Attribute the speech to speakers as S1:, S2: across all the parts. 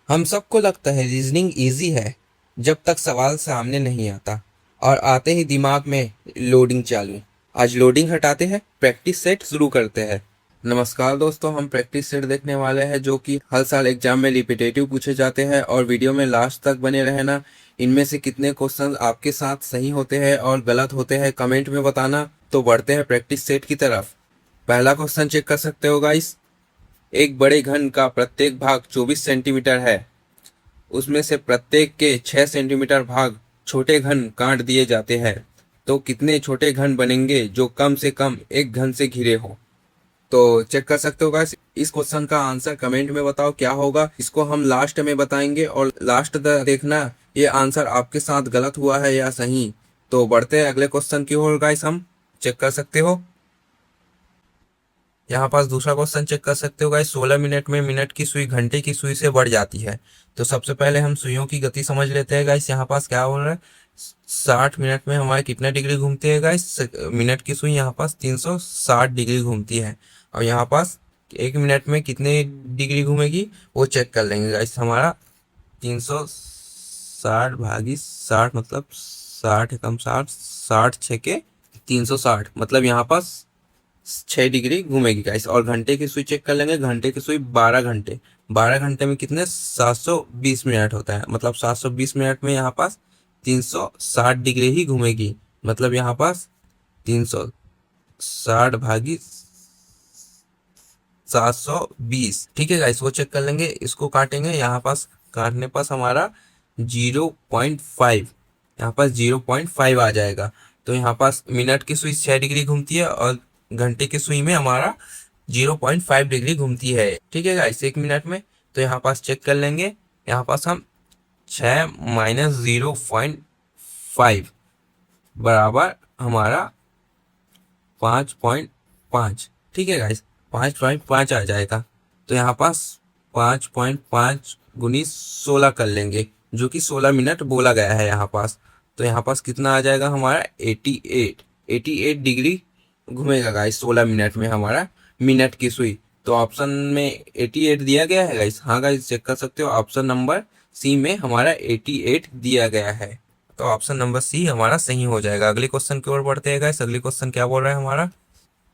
S1: हम सबको लगता है रीजनिंग इजी है जब तक सवाल सामने नहीं आता और आते ही दिमाग में लोडिंग चालू। आज लोडिंग हटाते हैं, प्रैक्टिस सेट शुरू करते हैं। नमस्कार दोस्तों, हम प्रैक्टिस सेट देखने वाले हैं जो कि हर साल एग्जाम में रिपीटेटिव पूछे जाते हैं और वीडियो में लास्ट तक बने रहना। इनमें से कितने क्वेश्चन आपके साथ सही होते हैं और गलत होते हैं कमेंट में बताना। तो बढ़ते हैं प्रैक्टिस सेट की तरफ। पहला क्वेश्चन चेक कर सकते हो गाइस। एक बड़े घन का प्रत्येक भाग 24 सेंटीमीटर है, उसमें से प्रत्येक के 6 सेंटीमीटर भाग छोटे घन काट दिए जाते हैं, तो कितने छोटे घन बनेंगे जो कम से कम एक घन से घिरे हो। तो चेक कर सकते हो गाइस, इस क्वेश्चन का आंसर कमेंट में बताओ क्या होगा। इसको हम लास्ट में बताएंगे और लास्ट तक देखना ये आंसर आपके साथ गलत हुआ है या सही। तो बढ़ते हैं अगले क्वेश्चन की ओर गाइस। हम चेक कर सकते हो यहाँ पास दूसरा क्वेश्चन चेक कर सकते हो गाइस। 16 मिनट में मिनट की सुई घंटे की सुई से बढ़ जाती है। तो सबसे पहले हम सुइयों की गति समझ लेते हैं गाइस। यहाँ पास क्या हो रहा है, 60 मिनट में हमारे कितने डिग्री घूमती है गाइस। मिनट की सुई यहाँ पास 360 डिग्री घूमती है। और यहाँ पास एक मिनट में कितने डिग्री घूमेगी वो चेक कर लेंगे गाइस। हमारा 360 भागी 60 मतलब 60 कम 60, 60 छके 360 मतलब यहाँ पास 6 डिग्री घूमेगी गाइस। और घंटे की सुई चेक कर लेंगे। घंटे की सुई 12 घंटे, 12 घंटे में कितने 720 मिनट होता है, मतलब 720 मिनट में यहाँ पास 360 डिग्री ही घूमेगी। मतलब यहाँ पास 360 भागी 720, ठीक है गाइस। वो चेक कर लेंगे। इसको काटेंगे, यहाँ पास काटने पास हमारा 0.5, यहाँ पास 0.5 आ जाएगा। तो यहाँ पास मिनट की सुई 6 डिग्री घूमती है और घंटे की सुई में हमारा 0.5 डिग्री घूमती है, ठीक है गाइस, एक मिनट में। तो यहाँ पास चेक कर लेंगे। यहाँ पास हम 6 माइनस 0.5 बराबर हमारा 5.5, ठीक है गाइस, 5.5 आ जाएगा। तो यहाँ पास 5.5 गुनी 16 कर लेंगे, जो कि 16 मिनट बोला गया है यहाँ पास। तो यहाँ पास कितना आ जाएगा हमारा 88 डिग्री घूमेगा गाइस 16 मिनट में हमारा मिनट की सुई। तो ऑप्शन में 88 दिया गया है गाइस। हाँ गाइस, चेक कर सकते हो, ऑप्शन नंबर सी में हमारा 88 दिया गया है। तो ऑप्शन नंबर सी हमारा सही हो जाएगा। अगले क्वेश्चन की ओर बढ़ते हैं गाइस। अगले क्वेश्चन क्या बोल रहा है हमारा,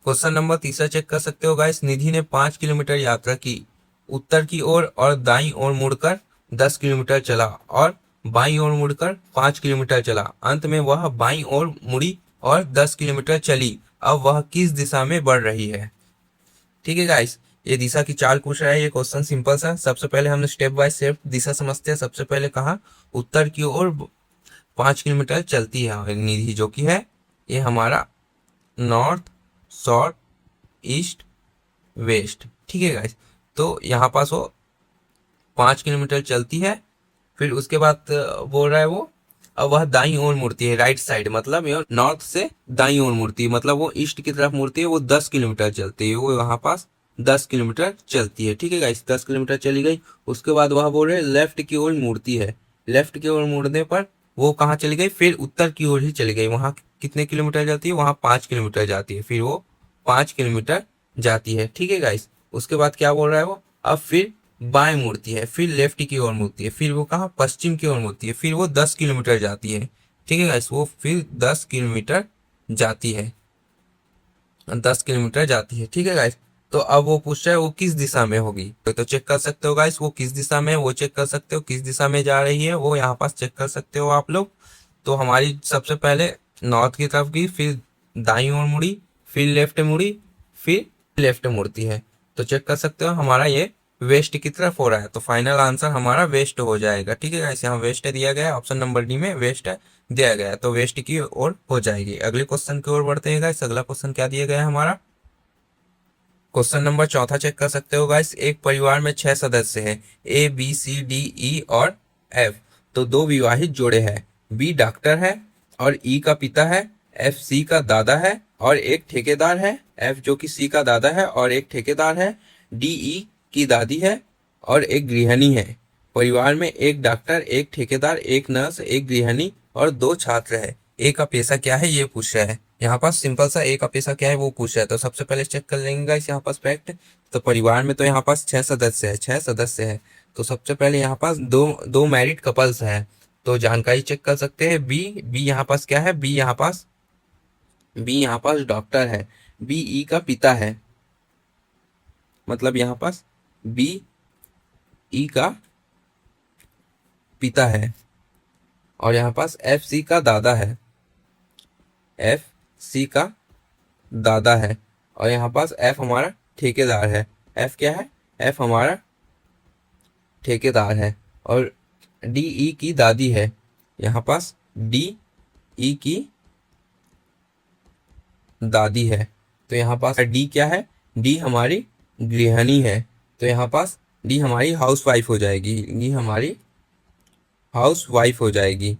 S1: क्वेश्चन नंबर तीसरा चेक कर सकते हो गाइस। निधि ने 5 किलोमीटर यात्रा की, उत्तर की ओर और दाईं ओर मुड़कर 10 किलोमीटर चला और बाईं ओर मुड़कर 5 किलोमीटर चला। अंत में वह बाईं ओर मुड़ी और 10 किलोमीटर चली। अब वह किस दिशा में बढ़ रही है, ठीक है गाइस। ये दिशा की चाल पूछ रहा है। ये क्वेश्चन सिंपल सा। सबसे पहले हमने स्टेप बाय स्टेप दिशा समझते हैं। सबसे पहले कहा उत्तर की ओर 5 किलोमीटर चलती है निधि, जो कि है ये हमारा नॉर्थ, साउथ, ईस्ट, वेस्ट, ठीक है गाइस। तो यहाँ पास वो 5 किलोमीटर चलती है। फिर उसके बाद बोल रहा है वो अब वह दाईं ओर मुड़ती है, राइट साइड, मतलब ये नॉर्थ से दाईं ओर मुड़ती है, मतलब वो ईस्ट की तरफ मुड़ती है। वो 10 किलोमीटर चलती है, वो यहाँ पास 10 किलोमीटर चलती है, ठीक है गाइस। 10 किलोमीटर चली गई। उसके बाद वह बोल रहे लेफ्ट की ओर मुड़ती है। लेफ्ट की ओर मुड़ने पर वो कहाँ चली गई, फिर उत्तर की ओर ही चली गई। वहां कितने किलोमीटर जाती है, वहां 5 किलोमीटर जाती है। फिर वो 5 किलोमीटर जाती है, ठीक है गाइस। उसके बाद क्या बोल रहा है वो, अब फिर बाएं मुड़ती है, फिर लेफ्ट की ओर मुड़ती है, फिर वो कहाँ पश्चिम की ओर मुड़ती है, फिर वो 10 किलोमीटर जाती है, ठीक है गाइस। वो फिर 10 किलोमीटर जाती है, 10 किलोमीटर जाती है, ठीक है गाइस। तो अब वो पूछ रहा है वो किस दिशा में होगी। तो चेक कर सकते हो गाइस वो किस दिशा में, वो चेक कर सकते हो किस दिशा में जा रही है वो यहाँ पास चेक कर सकते हो आप लोग। तो हमारी सबसे पहले नॉर्थ की तरफ गई, फिर दाई ओर मुड़ी, फिर लेफ्ट मुड़ी, फिर लेफ्ट मुड़ती है। तो चेक कर सकते हो हमारा ये वेस्ट की तरफ हो रहा है। तो फाइनल आंसर हमारा वेस्ट हो जाएगा, ठीक है गाइस। यहाँ वेस्ट दिया गया है, ऑप्शन नंबर डी में वेस्ट दिया गया है, तो वेस्ट की ओर हो जाएगी। अगले क्वेश्चन की ओर बढ़ते हैं गाइस। अगला क्वेश्चन क्या दिया गया है हमारा, क्वेश्चन नंबर चौथा चेक कर सकते हो गाइस। एक परिवार में 6 सदस्य हैं, A B C D E और एफ। तो 2 विवाहित जोड़े हैं, बी डॉक्टर है और ई का पिता है, एफ सी का दादा है और एक ठेकेदार है, एफ जो कि सी का दादा है और एक ठेकेदार है, डी ई की दादी है और एक गृहिणी है। परिवार में एक डॉक्टर, एक ठेकेदार, एक नर्स, एक गृहिणी और 2 छात्र है। ए का पेशा क्या है ये पूछ रहा है। यहाँ पास सिंपल सा ए का पेशा क्या है वो पूछ रहा है। तो सबसे पहले चेक कर लेंगे गाइस यहाँ पास फैक्ट। तो परिवार में तो यहाँ पास 6 सदस्य है, 6 सदस्य है। तो सबसे पहले यहाँ पास दो दो मैरिड कपल्स हैं, तो जानकारी चेक कर सकते हैं। बी बी यहाँ पास क्या है, बी यहाँ पास डॉक्टर है, बी ई का पिता है, मतलब यहाँ पास बी ई का पिता है। और यहाँ पास एफ सी का दादा है, एफ सी का दादा है। और यहाँ पास एफ हमारा ठेकेदार है, एफ क्या है, एफ हमारा ठेकेदार है। और डी ई की दादी है, यहाँ पास डी ई की दादी है। तो यहाँ पास डी क्या है, डी हमारी गृहिणी है, तो यहाँ पास डी हमारी हाउस वाइफ हो जाएगी, डी हमारी हाउस वाइफ हो जाएगी।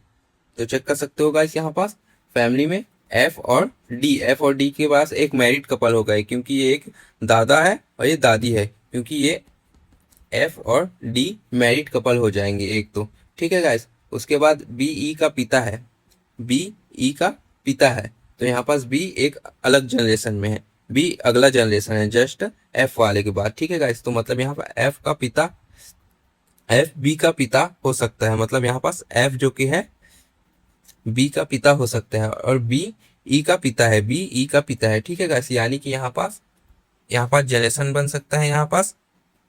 S1: तो चेक कर सकते हो गाइस, यहाँ पास फैमिली में एफ और डी के पास एक मैरिड कपल हो गए, क्योंकि ये एक दादा है और ये दादी है, क्योंकि ये एफ और डी मैरिड कपल हो जाएंगे एक तो, ठीक है गाइस। उसके बाद बी ई का पिता है, बी ई का पिता है, तो यहाँ पास बी एक अलग जनरेशन में है, बी अगला जनरेशन है जस्ट एफ वाले के बाद, ठीक है गाइस। तो मतलब यहाँ पर एफ का पिता एफ बी का पिता हो सकता है, मतलब यहाँ पास एफ जो कि है बी का पिता हो सकता है, और बी ई का पिता है, बी ई का पिता है, ठीक है गाइस। यानी कि यहाँ पास जनरेशन बन सकता है, यहाँ पास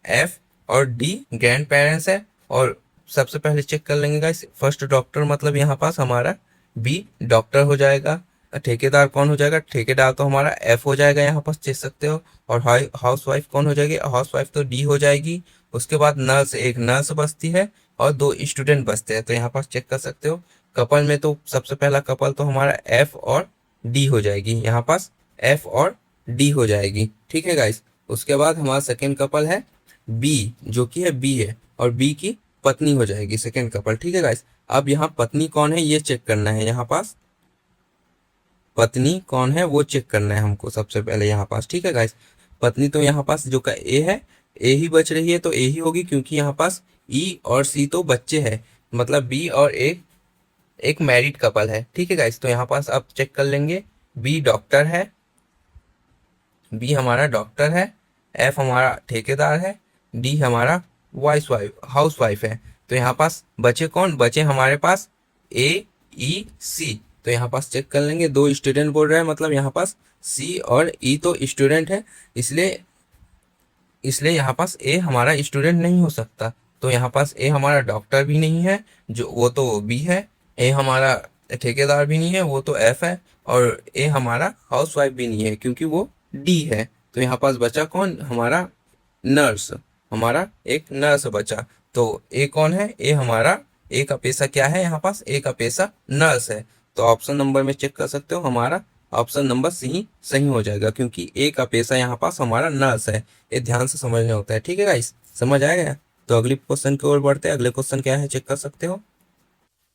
S1: एफ और डी ग्रैंड पेरेंट्स है। और सबसे पहले चेक कर लेंगे गाइस, फर्स्ट डॉक्टर मतलब यहाँ पास हमारा बी डॉक्टर हो जाएगा। ठेकेदार कौन हो जाएगा, ठेकेदार तो हमारा एफ हो जाएगा, यहाँ पास चेक सकते हो। और हाउस वाइफ कौन हो जाएगी, हाउस वाइफ तो डी हो जाएगी। उसके बाद नर्स, एक नर्स बचती है और दो स्टूडेंट बचते हैं, तो यहाँ पास चेक कर सकते हो। कपल में तो सबसे पहला कपल तो हमारा एफ और डी हो जाएगी, यहाँ पास एफ और डी हो जाएगी, ठीक है गाइस। उसके बाद हमारा सेकेंड कपल है बी, जो कि है बी है, और बी की पत्नी हो जाएगी सेकेंड कपल, ठीक है गाइस। अब यहाँ पत्नी कौन है ये चेक करना है, यहाँ पास पत्नी कौन है वो चेक करना है हमको सबसे पहले यहाँ पास, ठीक है गाइस। पत्नी तो यहाँ पास जो का ए है, ए ही बच रही है, तो ए ही होगी, क्योंकि यहाँ पास ई और सी तो बच्चे हैं, मतलब बी और एक मैरिड कपल है, ठीक है गाइस। तो यहाँ पास अब चेक कर लेंगे, बी डॉक्टर है, बी हमारा डॉक्टर है, एफ हमारा ठेकेदार है, डी हमारा हाउस वाइफ है। तो यहाँ पास बचे कौन, बचे हमारे पास ए ई सी। तो यहाँ पास चेक कर लेंगे, दो स्टूडेंट बोल रहे हैं, मतलब यहाँ पास सी और ई तो स्टूडेंट है, इसलिए यहाँ पास ए हमारा स्टूडेंट नहीं हो सकता। तो यहाँ पास ए हमारा डॉक्टर भी नहीं है, जो वो तो बी है, ए हमारा ठेकेदार भी नहीं है, वो तो एफ है, और ए हमारा हाउस वाइफ भी नहीं है, क्योंकि वो डी है। तो यहाँ पास बचा कौन, हमारा नर्स, हमारा एक नर्स बचा। तो ए कौन है, ए हमारा, ए का पेशा क्या है, यहाँ पास ए का पेशा नर्स है। तो ऑप्शन नंबर में चेक कर सकते हो, हमारा ऑप्शन नंबर सी सही हो जाएगा, क्योंकि ए का पेशा यहाँ पास हमारा नर्स है। ये ध्यान से समझना होता है, ठीक है गाइस, समझ आएगा। तो अगले क्वेश्चन की ओर बढ़ते हैं। अगले क्वेश्चन क्या है चेक कर सकते हो।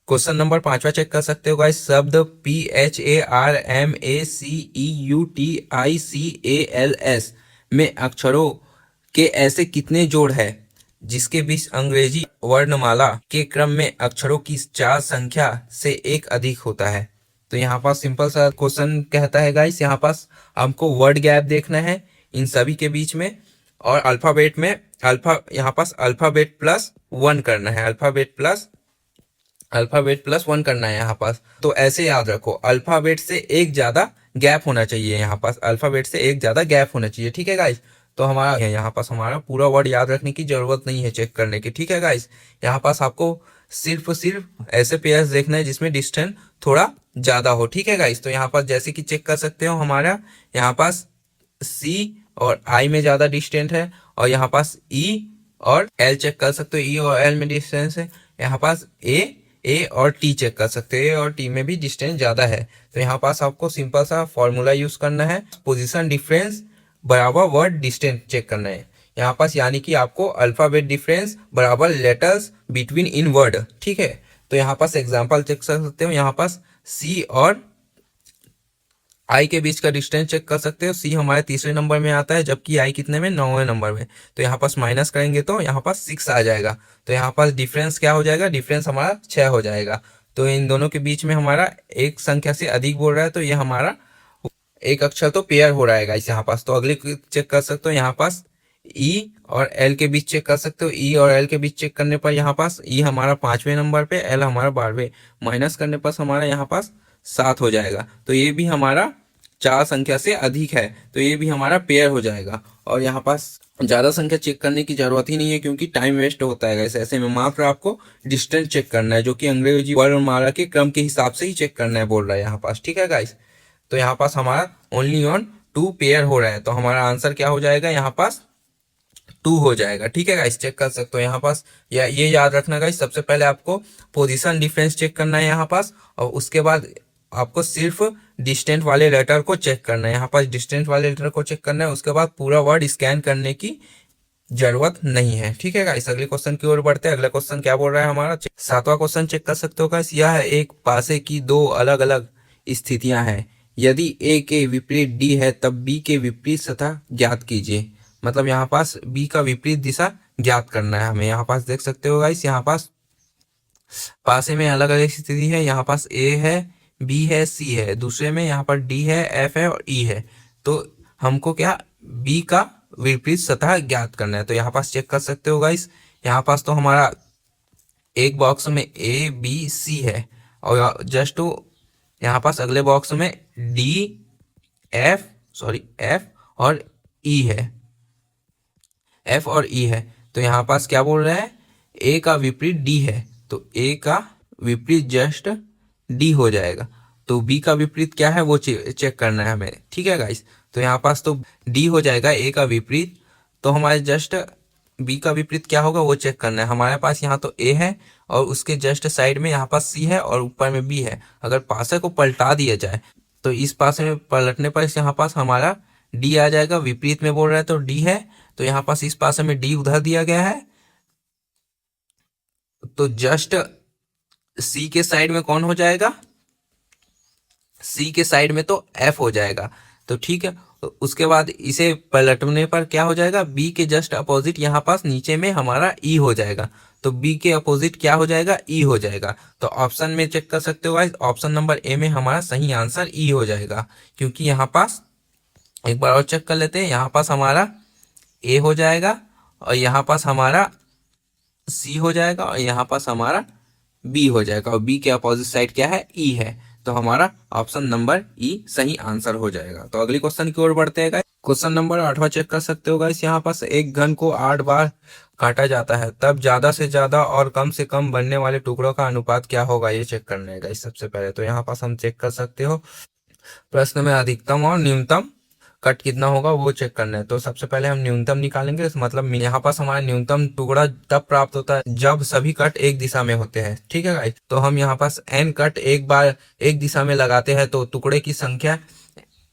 S1: क्वेश्चन नंबर 5वां चेक कर सकते हो गाइस। शब्द PHARMACEUTICALS में अक्षरों के ऐसे कितने जोड़ है जिसके बीच अंग्रेजी वर्णमाला के क्रम में अक्षरों की 4 संख्या से एक अधिक होता है। तो यहाँ पास सिंपल सा क्वेश्चन कहता है गाइस, यहाँ पास हमको वर्ड गैप देखना है इन सभी के बीच में, और अल्फाबेट में यहाँ पास अल्फाबेट प्लस 1 करना है, अल्फाबेट प्लस 1 करना है यहाँ पास। तो ऐसे याद रखो, अल्फाबेट से एक ज्यादा गैप होना चाहिए, यहाँ पास अल्फाबेट से एक ज्यादा गैप होना चाहिए, ठीक है गाइस। तो हमारा यहाँ पास हमारा पूरा वर्ड याद रखने की जरूरत नहीं है चेक करने की, ठीक है गाइस। यहाँ पास आपको सिर्फ ऐसे पेयर्स देखना है जिसमें डिस्टेंस थोड़ा ज्यादा हो, ठीक है गाइस। तो यहाँ पास जैसे कि चेक कर सकते हो, हमारा यहाँ पास सी और आई में ज्यादा डिस्टेंस है, और यहाँ पास ई और एल चेक कर सकते हो, ई और एल में डिस्टेंस है। यहाँ पास ए और टी चेक कर सकते हो, ए और टी में भी डिस्टेंस ज्यादा है। तो यहाँ पास आपको सिंपल सा फॉर्मूला यूज करना है, पोजीशन डिफरेंस बराबर वर्ड डिस्टेंस चेक करना है यहाँ पास, यानी कि आपको अल्फाबेट डिफरेंस बराबर लेटर्स बिटवीन इन वर्ड, ठीक है। तो यहाँ पास एग्जांपल चेक कर सकते हो, यहाँ पास सी और आई के बीच का डिस्टेंस चेक कर सकते हो। सी हमारे तीसरे नंबर में आता है, जबकि आई कितने में, 9वें नंबर में। तो यहाँ पास माइनस करेंगे तो यहाँ पास 6 आ जाएगा। तो यहाँ पास डिफरेंस क्या हो जाएगा, डिफरेंस हमारा 6 हो जाएगा। तो इन दोनों के बीच में हमारा एक संख्या से अधिक बोल रहा है, तो ये हमारा एक अक्षर तो पेयर हो रहा है गाइस यहाँ पास। तो अगले चेक कर सकते हो, यहाँ पास ई और एल के बीच चेक कर सकते हो। ई और एल के बीच चेक करने पर यहाँ पास ई हमारा 5वें नंबर पे, एल हमारा 12वें, माइनस करने पर हमारा यहाँ पास 7 हो जाएगा। तो ये भी हमारा 4 संख्या से अधिक है, तो ये भी हमारा पेयर हो जाएगा। और यहाँ पास ज्यादा संख्या चेक करने की जरूरत ही नहीं है, क्योंकि टाइम वेस्ट होता है गाइस। ऐसे में मात्र आपको डिस्टेंस चेक करना है, जो कि अंग्रेजी वर्णमाला के क्रम के हिसाब से ही चेक करना है बोल रहा है यहाँ पास, ठीक है गाइस। तो यहाँ पास हमारा ओनली ऑन 2 पेयर हो रहा है, तो हमारा आंसर क्या हो जाएगा यहाँ पास 2 हो जाएगा, ठीक है गाइस। चेक कर सकते हो यहाँ पास, या ये याद रखना गाइस, सबसे पहले आपको पोजीशन डिफरेंस चेक करना है यहाँ पास, और उसके बाद आपको सिर्फ डिस्टेंट वाले लेटर को चेक करना है। यहाँ पास डिस्टेंट वाले लेटर को चेक करना है, उसके बाद पूरा वर्ड स्कैन करने की जरूरत नहीं है, ठीक है गाइस। अगले क्वेश्चन की ओर बढ़ते हैं। अगला क्वेश्चन क्या बोल रहा है हमारा, 7वां क्वेश्चन चेक कर सकते हो गाइस। यह एक पासे की 2 अलग अलग स्थितियां हैं। यदि ए के विपरीत डी है, तब बी के विपरीत सतह ज्ञात कीजिए। मतलब यहाँ पास बी का विपरीत दिशा ज्ञात करना है हमें। यहाँ पास देख सकते हो गाइस, यहाँ पास पासे में अलग अलग स्थिति है। यहाँ पास ए है, बी है, सी है, दूसरे में यहाँ पर डी है, एफ है और ई है। तो हमको क्या बी का विपरीत सतह ज्ञात करना है। तो यहाँ पास चेक कर सकते हो गाइस, यहाँ पास तो हमारा एक बॉक्स में ए बी सी है, और जस्ट यहाँ पास अगले बॉक्स में डी एफ और ई है, एफ और ई है। तो यहाँ पास क्या बोल रहा है, ए का विपरीत डी है, तो ए का विपरीत जस्ट डी हो जाएगा। तो बी का विपरीत क्या है वो चेक करना है हमें, ठीक है गाइस। तो यहाँ पास तो डी हो जाएगा ए का विपरीत, तो हमारे जस्ट बी का विपरीत क्या होगा वो चेक करना है। हमारे पास यहाँ तो ए है, और उसके जस्ट साइड में यहाँ पास सी है, और ऊपर में बी है। अगर पासे को पलटा दिया जाए, तो इस पासे में पलटने पर यहाँ पास हमारा डी आ जाएगा। विपरीत में बोल रहा है तो डी है, तो यहाँ पास इस पासे में डी उधर दिया गया है, तो जस्ट सी के साइड में कौन हो जाएगा, सी के साइड में तो एफ हो जाएगा। तो ठीक है, तो उसके बाद इसे पलटने पर क्या हो जाएगा, बी के जस्ट अपोजिट यहाँ पास नीचे में हमारा ई हो जाएगा। तो बी के अपोजिट क्या हो जाएगा, ई हो जाएगा। तो ऑप्शन में चेक कर सकते हो गाइस, ऑप्शन नंबर ए में हमारा सही आंसर ई हो जाएगा। क्योंकि यहाँ पास एक बार और चेक कर लेते हैं, यहाँ पास हमारा ए हो जाएगा, और यहाँ पास हमारा सी हो जाएगा, और यहाँ पास हमारा बी हो जाएगा, और बी के अपोजिट साइड क्या है, ई है। तो हमारा ऑप्शन नंबर ई सही आंसर हो जाएगा। तो अगले क्वेश्चन की ओर बढ़ते हैं गाइस। क्वेश्चन नंबर 8वां चेक कर सकते हो गाइस। यहाँ पास एक घन को 8 बार काटा जाता है, तब ज्यादा से ज्यादा और कम से कम बनने वाले टुकड़ों का अनुपात क्या होगा, ये चेक करना है गाइस। सबसे पहले तो यहाँ पास हम चेक कर सकते हो, प्रश्न में अधिकतम और न्यूनतम कट कितना होगा वो चेक करना है। तो सबसे पहले हम न्यूनतम निकालेंगे, मतलब यहाँ पास हमारा न्यूनतम टुकड़ा तब प्राप्त होता है जब सभी कट एक दिशा में होते हैं, ठीक है गाइस। तो हम यहाँ पास n कट एक बार एक दिशा में लगाते हैं, तो टुकड़े की संख्या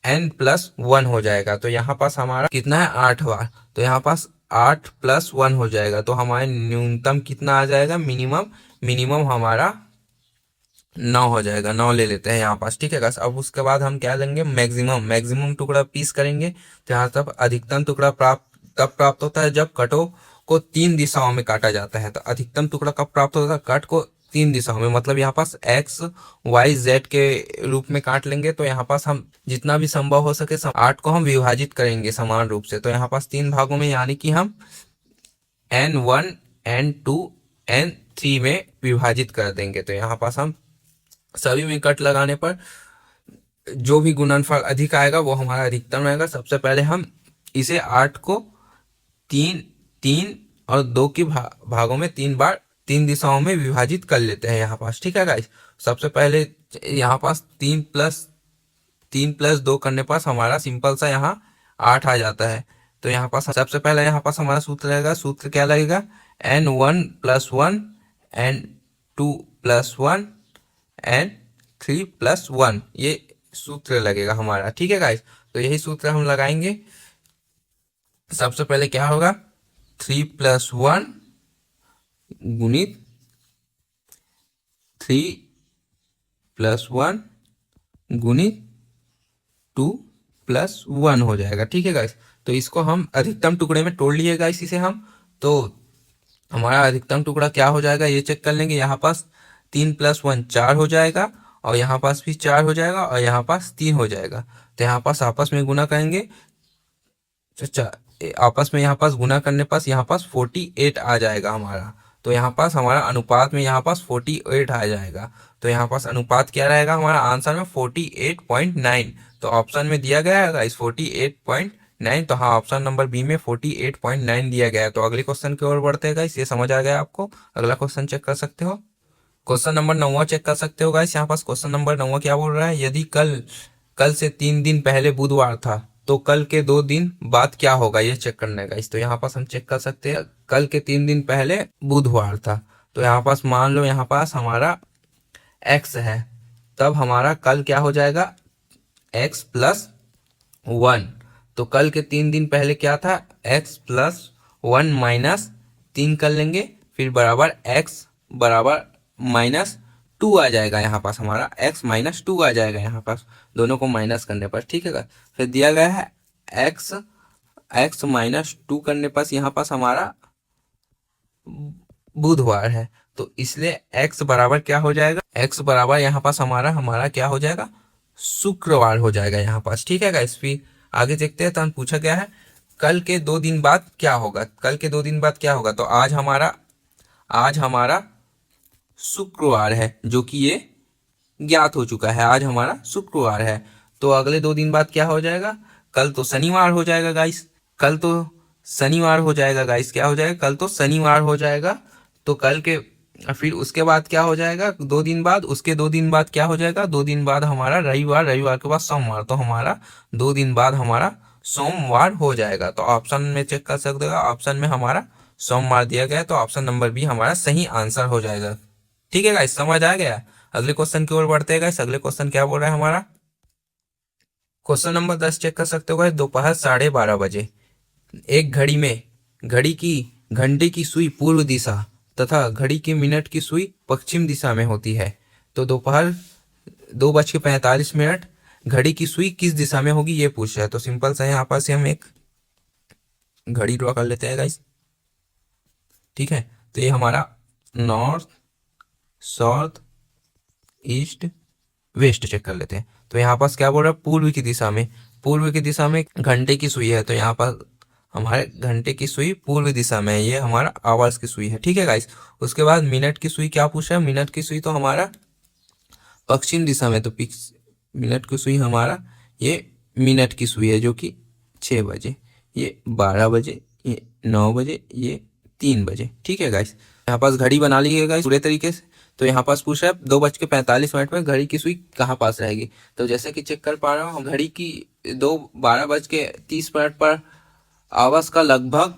S1: n+1 हो जाएगा। तो यहाँ पास हमारा कितना है, 8 बार, तो यहाँ पास 8+1 हो जाएगा। तो हमारे न्यूनतम कितना आ जाएगा, मिनिमम हमारा 9 हो जाएगा। 9 ले लेते हैं यहाँ पास, ठीक है गाइस। अब उसके बाद हम क्या लेंगे, मैक्सिमम टुकड़ा पीस करेंगे। तो यहाँ तब अधिकतम टुकड़ा तब प्राप्त होता है जब कटों को 3 दिशाओं में काटा जाता है। तो अधिकतम टुकड़ा कब प्राप्त होता है, कट को 3 दिशाओं में, मतलब यहाँ पास एक्स वाई जेड के रूप में काट लेंगे। तो यहाँ पास हम जितना भी संभव हो सके 8 को हम विभाजित करेंगे समान रूप से। तो यहाँ पास 3 भागों में, यानी कि हम n1 n2 n3 में विभाजित कर देंगे। तो यहाँ पास हम सभी में कट लगाने पर जो भी गुणनफल अधिक आएगा वो हमारा अधिकतम रहेगा। सबसे पहले हम इसे 8 को 3 और 2 की भागों में 3 बार 3 दिशाओं में विभाजित कर लेते हैं यहाँ पास, ठीक है गाइस। सबसे पहले यहाँ पास 3+2 करने पर हमारा सिंपल सा यहाँ 8 आ जाता है। तो यहाँ पास सबसे पहले यहाँ पास हमारा सूत्र रहेगा, सूत्र क्या लगेगा, n1+1 n2+1 n3+1, ये सूत्र लगेगा हमारा, ठीक है गाइस। तो यही सूत्र हम लगाएंगे। सबसे पहले क्या होगा, 3+1 गुणित 3+1 गुणित 2+1 हो जाएगा, ठीक है गाइस। तो इसको हम अधिकतम टुकड़े में तोड़ लिए गाइस इसे हम। तो हमारा अधिकतम टुकड़ा क्या हो जाएगा ये चेक कर लेंगे। यहाँ पास 3+1 4 हो जाएगा, और यहाँ पास भी 4 हो जाएगा, और यहाँ पास 3 हो जाएगा। तो यहाँ पास आपस में गुना करेंगे, तो आपस में यहाँ पास गुना करने पास यहाँ पास 48 आ जाएगा हमारा। तो यहाँ पास हमारा अनुपात में यहाँ पास 48 आ जाएगा। तो यहाँ पास अनुपात क्या रहेगा हमारा आंसर में 48.9। तो ऑप्शन में दिया गया है इस 48.9। तो हाँ, ऑप्शन नंबर बी में 48.9 दिया गया है। तो अगले क्वेश्चन की ओर बढ़ते हैं गाइस, ये समझ आ गया आपको। अगला क्वेश्चन चेक कर सकते हो, क्वेश्चन नंबर 9 चेक कर सकते हो गाइस। यहाँ पास क्वेश्चन नंबर 9 क्या बोल रहा है, यदि कल कल से 3 दिन पहले बुधवार था तो कल के 2 दिन बाद क्या होगा, ये चेक करना है गाइस। तो यहाँ पास हम चेक कर सकते हैं, कल के 3 दिन पहले बुधवार था, तो यहाँ पास मान लो यहाँ पास हमारा x है, तब हमारा कल क्या हो जाएगा x+1। तो कल के 3 दिन पहले क्या था, x+1 -3 कर लेंगे, फिर बराबर x बराबर -2 आ जाएगा। यहाँ पास हमारा x-2 आ जाएगा यहाँ पास, दोनों को माइनस करने पर, ठीक है। फिर दिया गया है x-2 करने पर यहाँ पास हमारा बुधवार है, तो इसलिए x बराबर क्या हो जाएगा, x बराबर यहाँ पास हमारा क्या हो जाएगा, शुक्रवार हो जाएगा यहाँ पास, ठीक है गाइस। फिर आगे देखते हैं, तो हम पूछा गया है कल के 2 दिन बाद क्या होगा, कल के 2 दिन बाद क्या होगा। तो आज हमारा शुक्रवार है, जो कि ये ज्ञात हो चुका है, आज हमारा शुक्रवार है। तो अगले 2 दिन बाद क्या हो जाएगा, कल तो शनिवार हो जाएगा गाइस, कल तो शनिवार हो जाएगा गाइस, क्या हो जाएगा, कल तो शनिवार हो जाएगा। तो कल के फिर उसके बाद क्या हो जाएगा 2 दिन बाद, उसके 2 दिन बाद क्या हो जाएगा, 2 दिन बाद हमारा रविवार, रविवार के बाद सोमवार, तो हमारा 2 दिन बाद हमारा सोमवार हो जाएगा। तो ऑप्शन में चेक कर सकते हो, ऑप्शन में हमारा सोमवार दिया गया है, तो ऑप्शन नंबर बी हमारा सही आंसर हो जाएगा, ठीक है गाइस, समझ आ गया। अगले क्वेश्चन की ओर बढ़ते हैं गाइस। अगले क्वेश्चन क्या बोल रहा है हमारा, क्वेश्चन नंबर 10 चेक कर सकते हो गाइस। दोपहर 12:30 बजे एक घड़ी में घड़ी की घंटे की सुई पूर्व दिशा तथा घड़ी की मिनट की सुई पश्चिम दिशा में होती है। तो दोपहर 2:45 घड़ी की सुई किस दिशा में होगी, ये पूछ रहा है। तो सिंपल सा यहाँ पर से हम एक घड़ी ड्रॉ कर लेते हैं गाइस, ठीक है। तो ये हमारा north, south, east, west check कर लेते हैं। तो यहाँ पास क्या बोल रहा है, पूर्व की दिशा में, पूर्व की दिशा में घंटे की सुई है, तो यहाँ पर हमारे घंटे की सुई पूर्व दिशा में है, ये हमारा आवर्स की सुई है, ठीक है गाइस। उसके बाद मिनट की सुई क्या पूछा है, मिनट की सुई तो हमारा पश्चिम दिशा में, तो मिनट की सुई हमारा ये मिनट की सुई है, जो कि 6 बजे, ये 12 बजे, ये 9 बजे, ये 3 बजे, ठीक है गाइस। यहाँ पास घड़ी बना ली है गाइस पूरे तरीके से। तो यहाँ पास पूछ रहा है 2:45 में घड़ी की सुई कहाँ पास रहेगी। तो जैसे कि चेक कर पा रहा हूँ, घड़ी की 12:30 पर आवाज का लगभग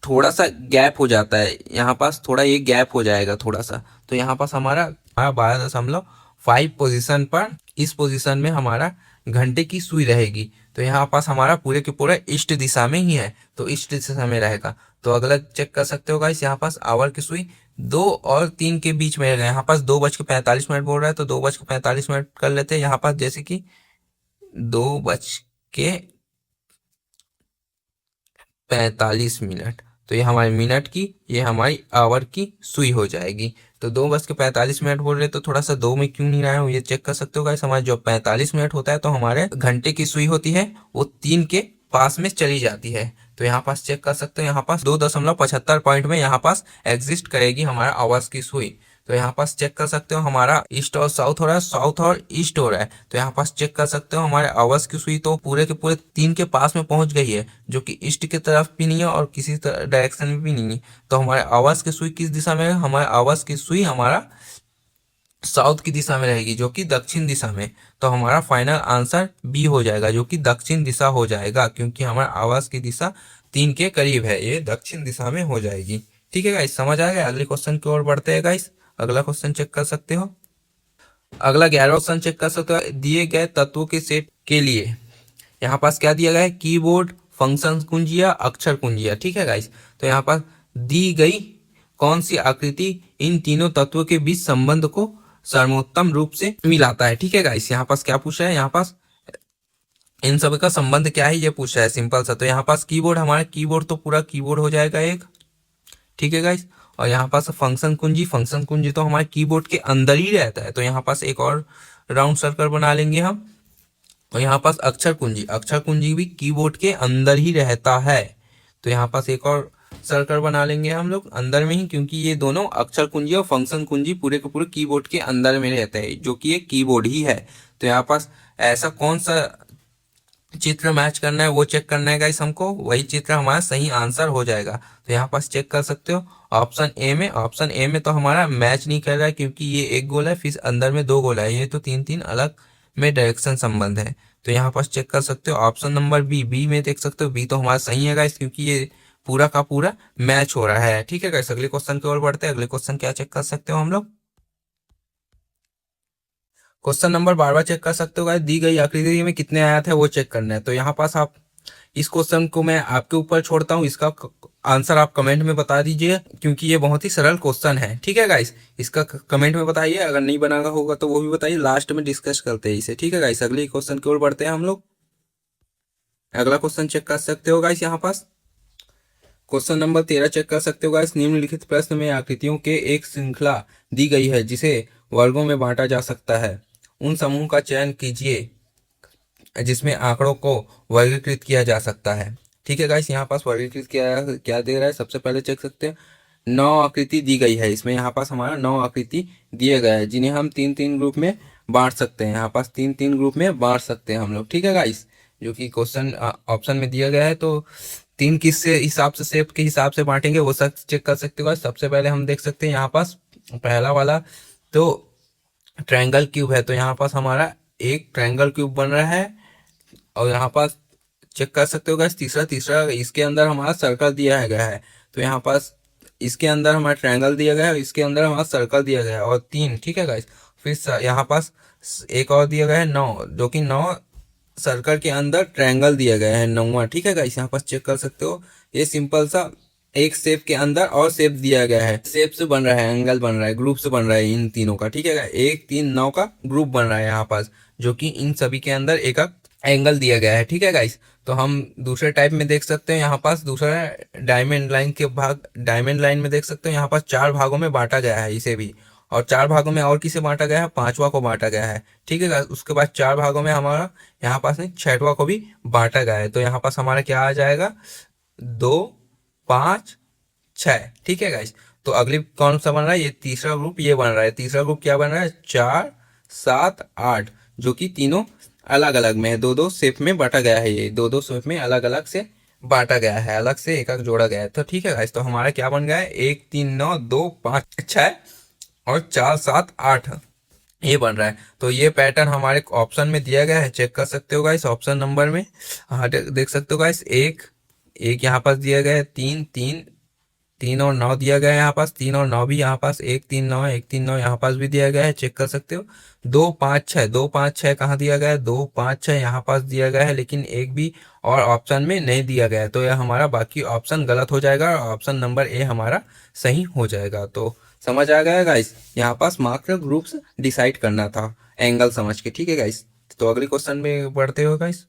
S1: थोड़ा सा गैप हो जाता है, यहाँ पास थोड़ा ये गैप हो जाएगा थोड़ा सा। तो यहाँ पास हमारा 12.5 पोजीशन पर, इस पोजीशन में हमारा घंटे की सुई रहेगी। तो यहाँ पास हमारा पूरे के पूरे ईस्ट दिशा में ही है, तो ईस्ट दिशा में रहेगा। तो अगला चेक कर सकते हो गाइस, यहाँ पास आवर की सुई 2 और 3 के बीच में रहेगा। यहाँ पास 2:45 बोल रहा है, तो 2:45 कर लेते हैं यहाँ पास, जैसे कि 2:45। तो ये हमारी मिनट की, ये हमारी आवर की सुई हो जाएगी। तो 2:45 बोल रहे, तो थोड़ा सा 2 में क्यों नहीं रहा हूँ, ये चेक कर सकते हो गाइस। हमारे जो 45 मिनट होता है, तो हमारे घंटे की सुई होती है वो 3 के पास में चली जाती है। तो यहाँ पास चेक कर सकते हो, यहाँ पास 2.75 पॉइंट में यहाँ पास एग्जिस्ट करेगी हमारा आवर्स की सुई। तो यहाँ पास चेक कर सकते हो, हमारा ईस्ट और साउथ हो रहा है, साउथ और ईस्ट हो रहा है। तो यहाँ पास चेक कर सकते हो, हमारे आवर्स की सुई तो पूरे के पूरे 3 के पास में पहुंच गई है, जो कि ईस्ट की तरफ भी नहीं है और किसी डायरेक्शन में भी नहीं है। तो हमारे आवर्स की सुई किस दिशा में है, हमारे आवर्स की सुई हमारा साउथ की दिशा में रहेगी, जो कि दक्षिण दिशा में। तो हमारा फाइनल आंसर बी हो जाएगा, जो कि दक्षिण दिशा हो जाएगा, क्योंकि हमारा आवाज की दिशा 3 के करीब है, ये दक्षिण दिशा में हो जाएगी, ठीक है गाइस, समझ आ गया। अगले क्वेश्चन की ओर बढ़ते हैं गाइस। अगला क्वेश्चन चेक कर सकते हो, अगला 11वां क्वेश्चन चेक कर सकते हो। दिए गए तत्वों के सेट के लिए यहाँ पास क्या दिया गया है, कीबोर्ड, फंक्शन कुंजिया, अक्षर कुंजिया, ठीक है गाइस। तो यहाँ पास दी गई कौन सी आकृति इन तीनों तत्वों के बीच संबंध को सर्वोत्तम रूप से मिलाता है, ठीक है गाइस। यहाँ पास क्या पूछा है, यहाँ पास इन सब का संबंध क्या है ये पूछा है, सिंपल सा। तो यहाँ पास कीबोर्ड, हमारा कीबोर्ड तो पूरा कीबोर्ड हो जाएगा एक, ठीक है गाइस। और यहाँ पास फंक्शन कुंजी, फंक्शन कुंजी तो हमारे कीबोर्ड के अंदर ही रहता है, तो यहाँ पास एक और राउंड सर्कल बना लेंगे हम। और यहाँ पास अक्षर कुंजी भी कीबोर्ड के अंदर ही रहता है। तो यहाँ पास एक और सर्कल बना लेंगे हम लोग अंदर में ही, क्योंकि ये दोनों अक्षर कुंजी और फंक्शन कुंजी पूरे के पूरे कीबोर्ड के अंदर में रहते हैं, जो कि एक कीबोर्ड ही है। तो यहाँ पास ऐसा कौन सा चित्र मैच करना है वो चेक करना है गाइस हमको, वही चित्र हमारा सही आंसर हो जाएगा। तो यहाँ पास चेक कर सकते हो ऑप्शन ए में तो हमारा मैच नहीं कर रहा है, क्योंकि ये एक गोल है फिर अंदर में दो गोल है, ये तो तीन तीन अलग में डायरेक्शन संबंध है। तो यहाँ पास चेक कर सकते हो ऑप्शन नंबर बी में देख सकते हो, बी तो हमारा सही है गाइस, क्योंकि ये पूरा का पूरा मैच हो रहा है। ठीक है गाइस, अगले क्वेश्चन की ओर बढ़ते हैं। अगले क्वेश्चन क्या चेक कर सकते हो हम लोग, क्वेश्चन नंबर बार बार चेक कर सकते हो गाइस, दी गई आकृति में कितने आयत है वो चेक करना है। तो यहाँ पास आप इस क्वेश्चन को मैं आपके ऊपर छोड़ता हूँ, इसका आंसर आप कमेंट में बता दीजिए, क्योंकि ये बहुत ही सरल क्वेश्चन है। ठीक है गाइस, इसका कमेंट में बताइए, अगर नहीं बना होगा तो वो भी बताइए, लास्ट में डिस्कस करते हैं इसे। ठीक है गाइस, अगले क्वेश्चन की ओर बढ़ते हैं हम लोग। अगला क्वेश्चन चेक कर सकते हो गाइस, यहाँ पास क्वेश्चन नंबर 13 चेक कर सकते हो गाइस, निम्नलिखित प्रश्न में आकृतियों के एक श्रृंखला दी गई है जिसे वर्गों में बांटा जा सकता है, उन समूह का चयन कीजिए जिसमें आंकड़ों को वर्गीकृत किया जा सकता है। ठीक है गाइस, यहाँ पास वर्गीकृत किया क्या दे रहा है, सबसे पहले चेक सकते हैं। 9 आकृति दी गई है, इसमें यहाँ पास हमारा 9 आकृति दिए गए हैं, जिन्हें हम तीन तीन ग्रुप में बांट सकते हैं। यहाँ पास तीन तीन ग्रुप में बांट सकते हैं हम लोग। ठीक है गाइस, जो कि क्वेश्चन ऑप्शन में दिया गया है। तो तीन किस से हिसाब से शेप के हिसाब से बांटेंगे वो सब चेक कर सकते हो। सबसे पहले हम देख सकते हैं यहाँ पास पहला वाला तो ट्रायंगल क्यूब है, तो यहाँ पास हमारा एक ट्रायंगल क्यूब बन रहा है। और यहाँ पास चेक कर सकते हो गाइस, तीसरा तीसरा इसके अंदर हमारा सर्कल दिया गया है। तो यहाँ पास इसके अंदर हमारा ट्रायंगल दिया गया है, इसके अंदर हमारा सर्कल दिया गया है, और तीन। ठीक है गाइस, फिर यहाँ पास एक और दिया गया है 9, जो कि 9 सर्कल के अंदर ट्रायंगल दिया गया है, 9वां। ठीक है गाइस, यहाँ पास चेक कर सकते हो, ये सिंपल सा एक शेप के अंदर और शेप दिया गया है, शेप से बन रहा है, एंगल बन रहा है, ग्रुप से बन रहा है इन तीनों का। ठीक है, 1 3 9 का ग्रुप बन रहा है यहाँ पास, जो कि इन सभी के अंदर एक एंगल दिया गया है। ठीक है गाइस, तो हम दूसरे टाइप में देख सकते हैं, यहाँ पास दूसरा डायमंड लाइन में देख सकते हो, यहाँ पास 4 भागों में बांटा गया है इसे भी, और 4 भागों में और किसे बांटा गया है, 5वां को बांटा गया है। ठीक है गाइस, उसके बाद 4 भागों में हमारा यहाँ पास नहीं 6वां को भी बांटा गया है। तो यहाँ पास हमारा क्या आ जाएगा, 2 5 6। ठीक है गाइस, तो अगली कौन सा बन रहा है, ये तीसरा ग्रुप ये बन रहा है। तीसरा ग्रुप क्या बन रहा है, 4 7 8, जो कि तीनों अलग अलग में है, दो दो शेप में बांटा गया है, ये दो दो शेप में अलग अलग से बांटा गया है, अलग से एक जोड़ा गया है। तो ठीक है गाइस, तो हमारा क्या बन गया है, 1 3 9 2 5 6 और 4 7 8 ये बन रहा है। तो ये पैटर्न हमारे ऑप्शन में दिया गया है, चेक कर सकते हो गाइस ऑप्शन नंबर में। हाँ, देख सकते हो गाइस, एक एक यहाँ पास दिया गया है, 3 3 3 और 9 दिया गया है यहाँ पास, 3 और 9 भी यहाँ पास, 1 3 9 1 3 9 यहाँ पास भी दिया गया है, चेक कर सकते हो। 2 5 6 कहाँ दिया गया है, 2 5 6 यहाँ पास दिया गया है, लेकिन एक भी और ऑप्शन में नहीं दिया गया है। तो यह हमारा बाकी ऑप्शन गलत हो जाएगा और ऑप्शन नंबर ए हमारा सही हो जाएगा। तो समझ आ गया गाइस, यहाँ पास मात्र ग्रुप्स डिसाइड करना था एंगल समझ के। ठीक है गाइस, तो अगले क्वेश्चन में बढ़ते हो गाइस।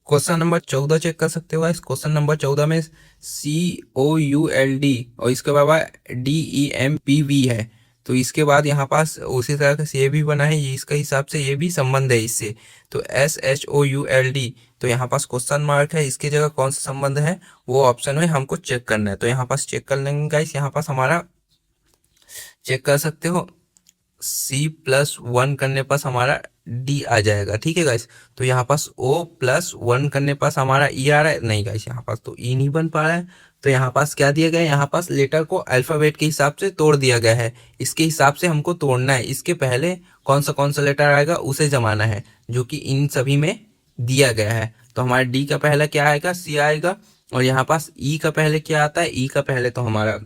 S1: क्वेश्चन नंबर 14 चेक कर सकते हो गाइस, क्वेश्चन नंबर 14 में COULD और इसके बाद DEMPV है। तो इसके बाद यहाँ पास उसी तरह से ये भी बना है, ये इसके हिसाब से ये भी संबंध है इससे। तो SHOULD, तो यहाँ पास क्वेश्चन मार्क है, इसकी जगह कौन सा संबंध है वो ऑप्शन में हमको चेक करना है। तो यहाँ पास चेक कर लेंगे गाइस, यहाँ पास हमारा चेक कर सकते हो, C+1 करने पास हमारा D आ जाएगा। ठीक है गाइस, तो यहाँ पास O+1 करने पास हमारा E आ रहा है, नहीं गाइस यहाँ पास तो E नहीं बन पा रहा है। तो यहाँ पास क्या दिया गया है, यहाँ पास लेटर को अल्फाबेट के हिसाब से तोड़ दिया गया है, इसके हिसाब से हमको तोड़ना है, इसके पहले कौन सा लेटर आएगा उसे जमाना है, जो कि इन सभी में दिया गया है। तो हमारा D का पहला क्या आएगा, C आएगा, और यहाँ पास E का पहले क्या आता है, E का पहले तो हमारा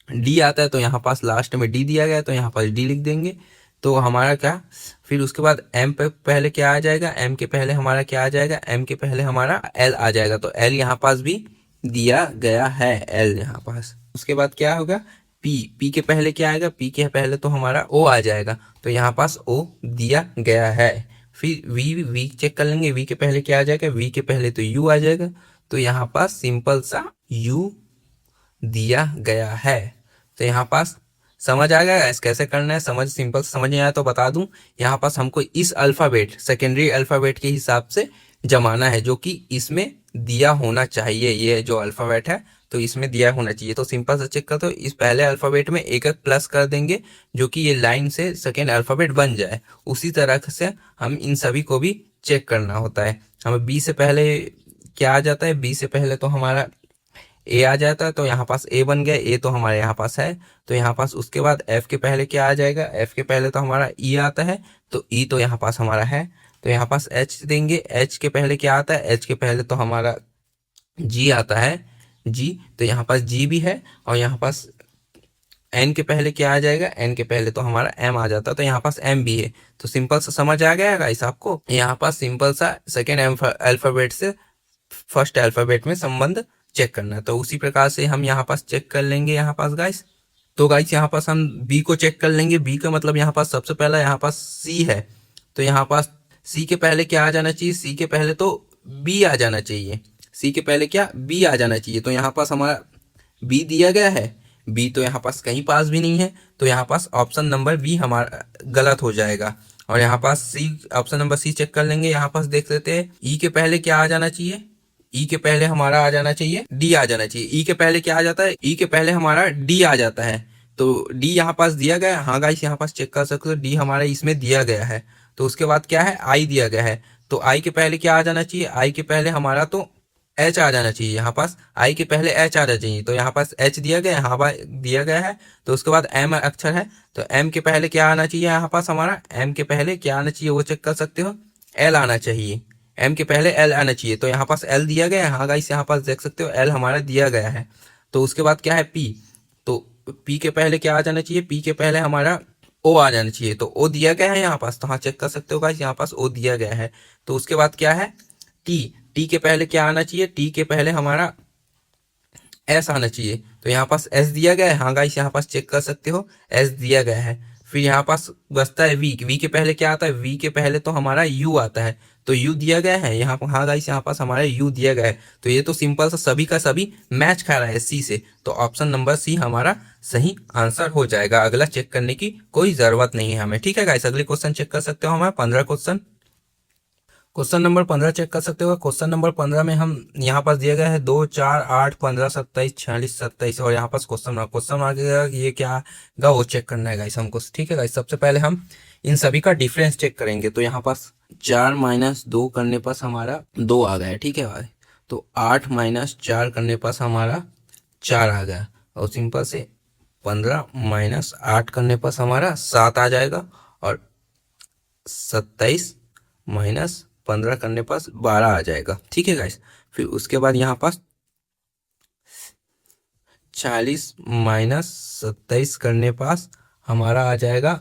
S1: डी आता है, तो यहाँ पास लास्ट में डी दिया गया है, तो यहाँ पास डी लिख देंगे। तो हमारा क्या, फिर उसके बाद एम पे पहले क्या आ जाएगा, एम के पहले हमारा क्या आ जाएगा, एम के पहले हमारा एल आ जाएगा। तो एल यहाँ पास भी दिया गया है, एल यहाँ पास। उसके बाद क्या होगा, पी के पहले क्या आएगा, पी के पहले तो हमारा ओ आ जाएगा, तो यहाँ पास ओ दिया गया है। फिर वी चेक कर लेंगे, वी के पहले क्या आ जाएगा, वी के पहले तो यू आ जाएगा, तो यहाँ पास सिंपल सा यू दिया गया है। तो यहाँ पास समझ आ गया गाइस कैसे करना है? समझ सिंपल समझ नहीं आया तो बता दूं। यहाँ पास हमको इस अल्फाबेट सेकेंडरी अल्फाबेट के हिसाब से जमाना है, जो कि इसमें दिया होना चाहिए। ये जो अल्फाबेट है तो इसमें दिया होना चाहिए। तो सिंपल से चेक कर, तो इस पहले अल्फाबेट में एक एक प्लस कर देंगे, जो कि ये लाइन से सेकेंड अल्फाबेट बन जाए। उसी तरह से हम इन सभी को भी चेक करना होता है। हमें बी से पहले क्या आ जाता है? बी से पहले तो हमारा ए आ जाता है, तो यहाँ पास ए बन गया। ए तो हमारे यहाँ पास है, तो यहाँ पास उसके बाद एफ के पहले क्या आ जाएगा? एफ के पहले तो हमारा ई आता है, तो ई तो यहाँ पास हमारा है। तो यहाँ पास एच देंगे। एच के पहले क्या आता है? एच के पहले तो हमारा जी आता है, जी। तो यहाँ पास जी भी है। और यहाँ पास एन के पहले क्या आ जाएगा? एन के पहले तो हमारा एम आ जाता है, तो यहाँ पास एम भी है। तो सिंपल सा समझ आ गया गाइस आपको? यहाँ पास सिंपल सा सेकेंड अल्फाबेट से फर्स्ट अल्फाबेट में संबंध चेक करना है। तो उसी प्रकार से हम यहाँ पास चेक कर लेंगे यहाँ पास गाइस। तो गाइस यहाँ पास हम बी को चेक कर लेंगे। बी का मतलब यहाँ पास सबसे पहला यहाँ पास सी है, तो यहाँ पास सी के पहले क्या आ जाना चाहिए? सी के पहले तो बी आ जाना चाहिए। सी के पहले क्या? बी आ जाना चाहिए। तो यहाँ पास हमारा बी दिया गया है, बी तो यहाँ पास कहीं पास भी नहीं है, तो यहाँ पास ऑप्शन नंबर बी हमारा गलत हो जाएगा। और यहाँ पास सी, ऑप्शन नंबर सी चेक कर लेंगे। यहाँ पास देख लेते हैं ई के पहले क्या आ जाना चाहिए? ई के पहले हमारा आ जाना चाहिए डी आ जाना चाहिए। ई के पहले क्या आ जाता है? ई के पहले हमारा डी आ जाता है, तो डी यहाँ पास दिया गया है। हाँ गाइस यहाँ पास चेक कर सकते हो, डी हमारा इसमें दिया गया है। तो उसके बाद क्या है? आई दिया गया है, तो आई के पहले क्या आ जाना चाहिए? आई के पहले हमारा तो एच आ जाना चाहिए। यहाँ पास आई के पहले एच आ जाना चाहिए, तो यहाँ पास एच दिया गया है, हाँ भाई दिया गया है। तो उसके बाद एम अक्षर है, तो एम के पहले क्या आना चाहिए? यहाँ पास हमारा एम के पहले क्या आना चाहिए वो चेक कर सकते हो, एल आना चाहिए। एम के पहले एल आना चाहिए, तो यहाँ पास एल दिया गया है। हाँ गाइस यहाँ पास देख सकते हो एल हमारा दिया गया है। तो उसके बाद क्या है? पी। तो पी के पहले क्या आ जाना चाहिए? पी के पहले हमारा ओ आ जाना चाहिए, तो ओ दिया गया है यहाँ पास। तो हाँ चेक कर सकते हो गाइस यहाँ पास ओ दिया गया है। तो उसके बाद क्या है? टी। टी के पहले क्या आना चाहिए? टी के पहले हमारा एस आना चाहिए, तो यहाँ पास एस दिया गया है। हाँ गाइस यहाँ पास चेक कर सकते हो एस दिया गया है। फिर यहाँ पास बचता है वी। वी के पहले क्या आता है? वी के पहले तो हमारा यू आता है, तो यू दिया गया है यहाँ पर। हाँ गाइस यहाँ पास हमारा यू दिया गया है। तो ये तो सिंपल सा सभी का सभी मैच खा रहा है सी से, तो ऑप्शन नंबर सी हमारा सही आंसर हो जाएगा। अगला चेक करने की कोई जरूरत नहीं है हमें। ठीक है गाइस, अगले क्वेश्चन चेक कर सकते हो हमारा 15 क्वेश्चन। क्वेश्चन नंबर 15 चेक कर सकते हो। क्वेश्चन नंबर 15 में हम यहाँ पास दिया गया है 2, 4, 8, 15, 27, 46, 27, और यहाँ पास क्वेश्चन मार्क ये क्या गा वो चेक करना है गाइस हमको। ठीक है गाइस, सबसे पहले हम इन सभी का डिफरेंस चेक करेंगे। तो यहाँ पास 4 - 2 करने पास हमारा 2 आ गया है। ठीक है भाई, तो 8 - 4 करने पास हमारा 4 आ गया। और सिंपल से 15 - 8 करने पास हमारा 7 आ जाएगा। और 27 - 15 करने पास 12 आ जाएगा। ठीक है गाइस, फिर उसके बाद यहाँ पास 40 - 27 करने पास हमारा आ जाएगा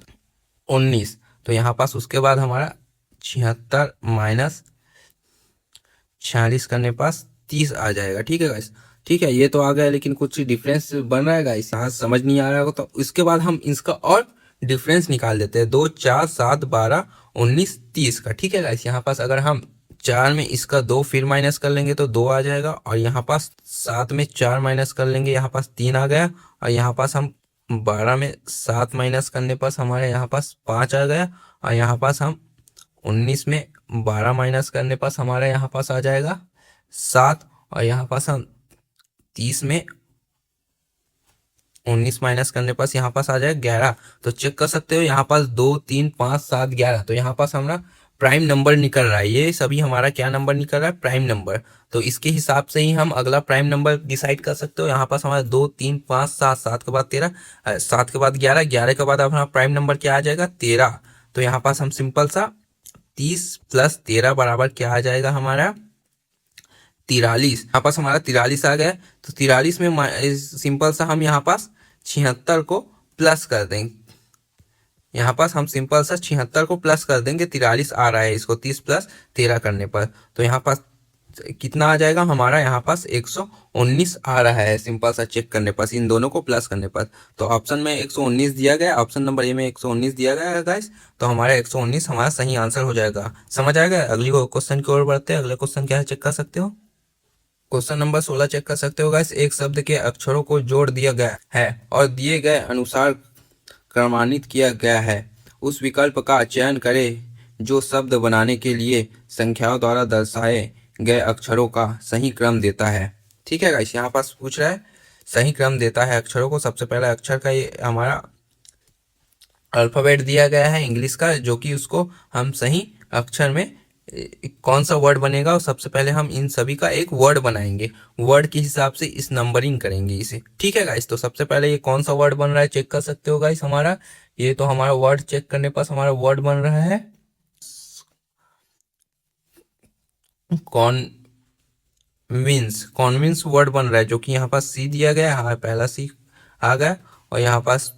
S1: 19। तो यहाँ पास उसके बाद हमारा 76 - 46 करने पास 30 आ जाएगा। ठीक है गाइस, ठीक है ये तो आ गया, लेकिन कुछ डिफरेंस बन रहा है गाइस, यहाँ समझ नहीं आ रहा होगा तो इसके बाद हम इसका और डिफरेंस निकाल देते हैं। 2, 4, 7, 12, 19, 30 का। ठीक है गाइस, यहाँ पास अगर हम 4 में इसका 2 फिर माइनस कर लेंगे तो 2 आ जाएगा। और यहाँ पास 7 में 4 माइनस कर लेंगे, यहाँ पास 3 आ गया। और यहाँ पास हम 12 में 7 माइनस करने पास हमारे यहाँ पास 5 आ गया। और यहाँ पास हम 19 में 12 माइनस करने पास हमारे यहाँ पास आ जाएगा 7। और यहाँ पास हम 30 में 19 माइनस करने पास यहाँ पास आ जाएगा 11। तो चेक कर सकते हो यहाँ पास 2, 3, 5, 7, 11। तो यहाँ पास हमारा प्राइम नंबर निकल रहा है। ये सभी हमारा क्या नंबर निकल रहा है? Prime number. तो इसके हिसाब से ही हम अगला प्राइम नंबर डिसाइड कर सकते हो। यहाँ पास हमारा 2, 3, 5, 7, 7 के बाद 13, 7 के बाद 11, 11 के बाद हमारा प्राइम नंबर क्या आ जाएगा? 13। तो यहाँ पास हम सिंपल सा 30 + 13 बराबर क्या आ जाएगा हमारा? 43। यहाँ पास हमारा 43 आ गया। तो 43 में सिंपल सा हम यहाँ पास 76 को प्लस कर देंगे। यहाँ पास हम सिंपल सा 76 को प्लस कर देंगे, 43 आ रहा है इसको 30 + 13 करने पर। तो यहाँ पास कितना आ जाएगा हमारा? यहाँ पास 119 आ रहा है सिंपल सा चेक करने पर, इन दोनों को प्लस करने पर। तो ऑप्शन में 119 दिया गया, ऑप्शन नंबर ए में 119 दिया गया है गाइस। तो हमारा 119 हमारा सही आंसर हो जाएगा। समझ आएगा? अगली क्वेश्चन की ओर बढ़ते हैं। अगले क्वेश्चन क्या है चेक कर सकते हो। क्वेश्चन नंबर 16 चेक कर सकते हो गाइस। एक शब्द के अक्षरों को जोड़ दिया गया है और दिए गए अनुसार क्रमान्वित किया गया है उस विकल्प का चयन करें जो शब्द बनाने के लिए संख्याओं द्वारा दर्शाए गए अक्षरों का सही क्रम देता है। ठीक है गाइस, यहाँ पास पूछ रहा है सही क्रम देता है अक्षरों को। सबसे पहला अक्षर का ये हमारा अल्फाबेट दिया गया है इंग्लिश का, जो कि उसको हम सही अक्षर में कौन सा वर्ड बनेगा और सबसे पहले हम इन सभी का एक वर्ड बनाएंगे, वर्ड के हिसाब से इस नंबरिंग करेंगे इसे। ठीक है गाइस, तो सबसे पहले ये कौन सा वर्ड बन रहा है चेक कर सकते हो गाइस। हमारा ये तो हमारा वर्ड चेक करने पर हमारा वर्ड बन रहा है कॉन्विंस वर्ड बन रहा है, जो कि यहाँ पास सी दिया गया है, पहला सी आ गया और यहाँ पास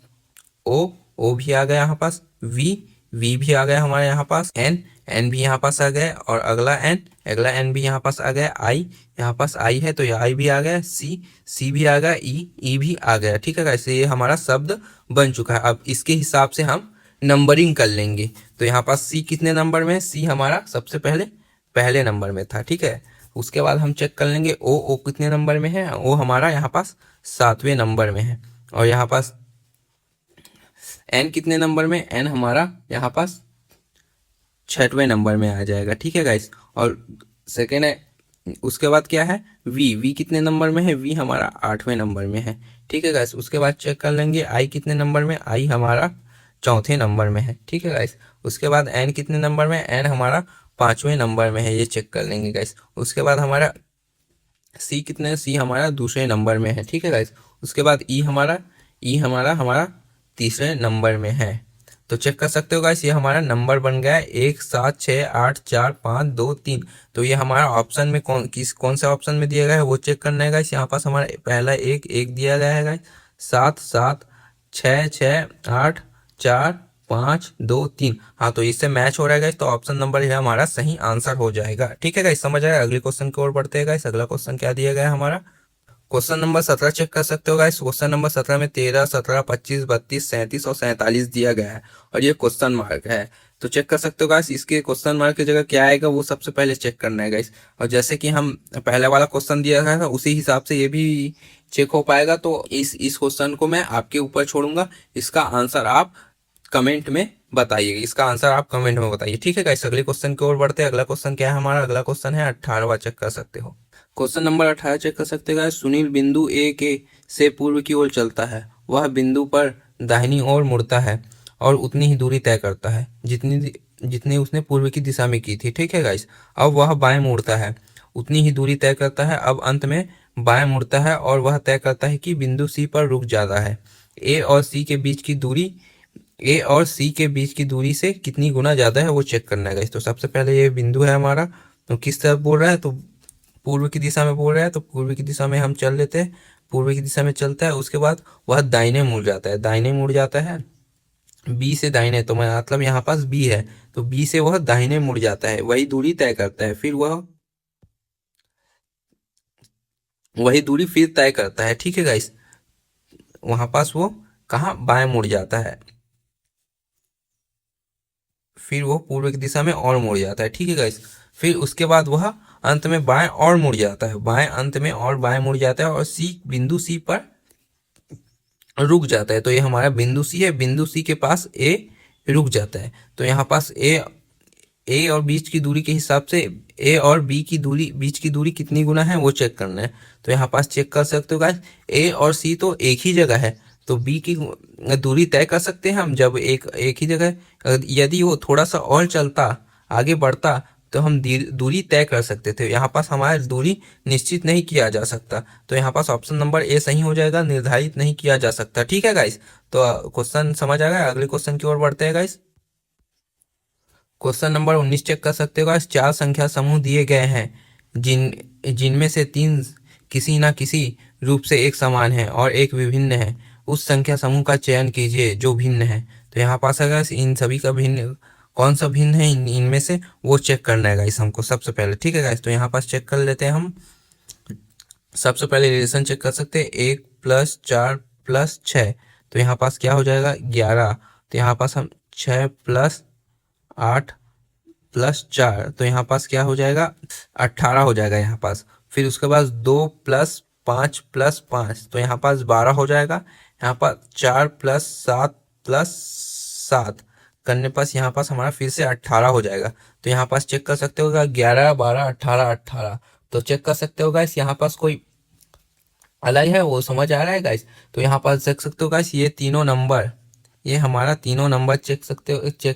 S1: ओ भी आ गया, यहाँ पास वी भी आ गया हमारे यहाँ पास, एन भी यहाँ पास आ गया और अगला एन भी यहाँ पास आ गया, आई यहाँ पास आई है तो ये आई भी आ गया, सी भी आ गया, ई भी आ गया। ठीक है गाइस, ये हमारा शब्द बन चुका है। अब इसके हिसाब से हम नंबरिंग कर लेंगे। तो यहाँ पास सी कितने नंबर में है, सी हमारा सबसे पहले नंबर में था। ठीक है, उसके बाद हम चेक कर लेंगे ओ कितने नंबर में है, ओ हमारा यहाँ पास 7वें नंबर में है। और यहाँ पास एन कितने नंबर में, एन हमारा यहाँ पास 6वें नंबर में आ जाएगा। ठीक है गाइस, और सेकेंड है उसके बाद क्या है वी कितने नंबर में है, वी हमारा 8वें नंबर में है। ठीक है गाइस, उसके बाद चेक कर लेंगे आई कितने नंबर में, आई हमारा 4थे नंबर में है। ठीक है गाइस, उसके बाद एन कितने नंबर में, एन हमारा 5वें नंबर में है, ये चेक कर लेंगे गाइस। उसके बाद हमारा सी कितने, सी हमारा 2रे नंबर में है। ठीक है गाइस, उसके बाद ई हमारा 3रे नंबर में है। तो चेक कर सकते हो गाइस, ये हमारा नंबर बन गया है 1 7 6 8 4 5 2 3। तो ये हमारा ऑप्शन में कौन से ऑप्शन में दिया गया है वो चेक करना है गाइस। यहाँ पास हमारा पहला एक दिया गया है गाइस, 7 7 6 6 8 4 5 2 3। हाँ, तो इससे मैच हो रहा है गाइस, तो ऑप्शन नंबर है हमारा सही आंसर हो जाएगा। ठीक है गाइस, समझ आया। अगले क्वेश्चन की ओर बढ़ते हैं गाइस। अगला क्वेश्चन क्या दिया गया है हमारा, क्वेश्चन नंबर 17 चेक कर सकते हो गाइस। क्वेश्चन नंबर 17 में 13 17 25 32 37 और 47 दिया गया है और ये क्वेश्चन मार्क है। तो चेक कर सकते हो गाइस, इसके क्वेश्चन मार्क की जगह क्या आएगा वो सबसे पहले चेक करना है गाइस। और जैसे कि हम पहले वाला क्वेश्चन दिया था उसी हिसाब से ये भी चेक हो पाएगा। तो इस क्वेश्चन को मैं आपके ऊपर छोड़ूंगा, इसका आंसर आप कमेंट में बताइए, इसका आंसर आप कमेंट में बताइए। ठीक है गाइस, अगले क्वेश्चन की ओर बढ़ते हैं। अगला क्वेश्चन क्या है हमारा, अगला क्वेश्चन है 18वां, चेक कर सकते हो। क्वेश्चन नंबर 18 चेक कर सकते हैं। सुनील बिंदु ए के से पूर्व की ओर चलता है, वह बिंदु पर दाहिनी ओर मुड़ता है और उतनी ही दूरी तय करता है जितनी उसने पूर्व की दिशा में की थी। ठीक है गाइस, अब वह बाएं मुड़ता है, उतनी ही दूरी तय करता है। अब अंत में बाएं मुड़ता है और वह तय करता है कि बिंदु सी पर रुक जाता है। ए और सी के बीच की दूरी से कितनी गुना ज्यादा है वो चेक करना है गाइस। तो सबसे पहले ये बिंदु है हमारा, तो किस तरफ बोल रहा है, तो पूर्व की दिशा में बोल रहा है, तो पूर्व की दिशा में हम चल लेते हैं। पूर्व की दिशा में चलता है, उसके बाद वह दाहिने मुड़ जाता है बी से दाहिने, तो मतलब यहाँ पास बी है तो बी से वह दाहिने मुड़ जाता है, वही दूरी तय करता है, फिर वही दूरी फिर तय करता है। ठीक है गाइस, वहां पास वो कहाँ बाएं मुड़ जाता है, फिर वो पूर्व की दिशा में और मुड़ जाता है। ठीक है गाइस, फिर उसके बाद वह अंत में बाएं और मुड़ जाता है, बाएं अंत में और बाएं मुड़ जाता है और बिंदु सी पर रुक जाता है। तो ये हमारा बिंदु सी है, बिंदु सी के पास ए रुक जाता है। तो यहाँ पास ए और बीच की दूरी के हिसाब से ए और बी की दूरी, बीच की दूरी कितनी गुना है वो चेक करना है। तो यहाँ पास चेक कर सकते हो गाइस, ए और सी तो एक ही जगह है, तो बी की दूरी तय कर सकते हैं हम जब एक ही जगह। यदि वो थोड़ा सा और चलता, आगे बढ़ता, तो हम दूरी तय कर सकते थे। यहाँ पास हमारी दूरी निश्चित नहीं किया जा सकता, तो यहाँ पास ऑप्शन नंबर ए सही हो जाएगा, निर्धारित नहीं किया जा सकता। ठीक है गाइस, तो क्वेश्चन समझ आ गया। अगले क्वेश्चन की ओर बढ़ते हैं गाइस। क्वेश्चन नंबर 19 चेक कर सकते हो गाइस। 4 संख्या समूह दिए गए हैं जिनमें से 3 किसी ना किसी रूप से एक समान है और एक विभिन्न है। उस संख्या समूह का चयन कीजिए जो भिन्न है। तो यहाँ पास अगर इन सभी का भिन्न, कौन सा भिन्न है इनमें से वो चेक करना है गाइस हमको सबसे पहले। ठीक है गाइस, तो यहाँ पास चेक कर लेते हैं हम। सबसे पहले रिलेशन चेक कर सकते हैं, 1 + 4 + 6, तो यहाँ पास क्या हो जाएगा 11। तो यहाँ पास हम 6 + 8 + 4, तो यहाँ पास क्या हो जाएगा 18 हो जाएगा यहाँ पास। फिर उसके बाद 2 + 5 + 5, तो यहाँ पास 12 हो जाएगा। यहाँ पर 4 + 7 +7 करने पास यहाँ पास हमारा फिर से 18 हो जाएगा। तो यहाँ पास चेक कर सकते हो 11 12 18 18। तो चेक कर सकते हो गाइस यहाँ पास कोई अलग है वो समझ आ रहा है गाइस। तो यहाँ पास देख सकते हो गाइस ये तीनों नंबर, ये हमारा तीनों नंबर चेक